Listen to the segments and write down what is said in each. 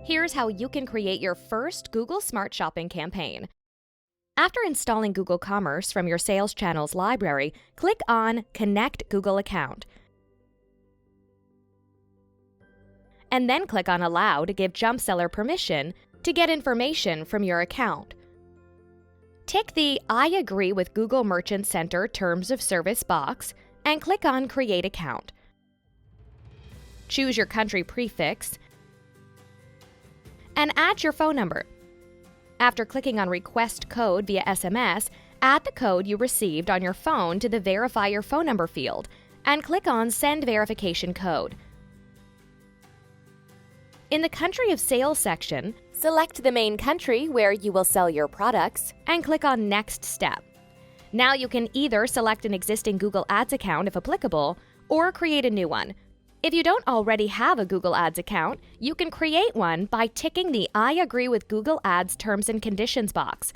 Here's how you can create your first Google Smart Shopping campaign. After installing Google Commerce from your Sales Channels library, click on Connect Google Account. And then click on Allow to give Jumpseller permission to get information from your account. Tick the I agree with Google Merchant Center Terms of Service box and click on Create Account. Choose your country prefix and add your phone number. After clicking on Request Code via SMS, add the code you received on your phone to the Verify Your Phone Number field and click on Send Verification Code. In the Country of Sales section, select the main country where you will sell your products and click on Next Step. Now you can either select an existing Google Ads account if applicable, or create a new one. If you don't already have a Google Ads account, you can create one by ticking the I agree with Google Ads Terms and Conditions box.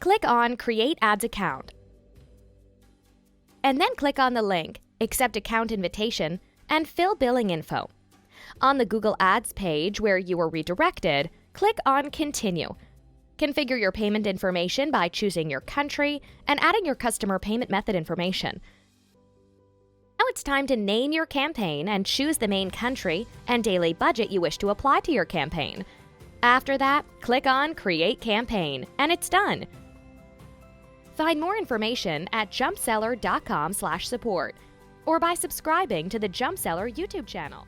Click on Create Ads Account. And then click on the link, Accept Account Invitation, and fill billing info. On the Google Ads page where you were redirected, click on Continue. Configure your payment information by choosing your country and adding your customer payment method information. Now it's time to name your campaign and choose the main country and daily budget you wish to apply to your campaign. After that, click on Create Campaign, and it's done. Find more information at jumpseller.com/support or by subscribing to the Jumpseller YouTube channel.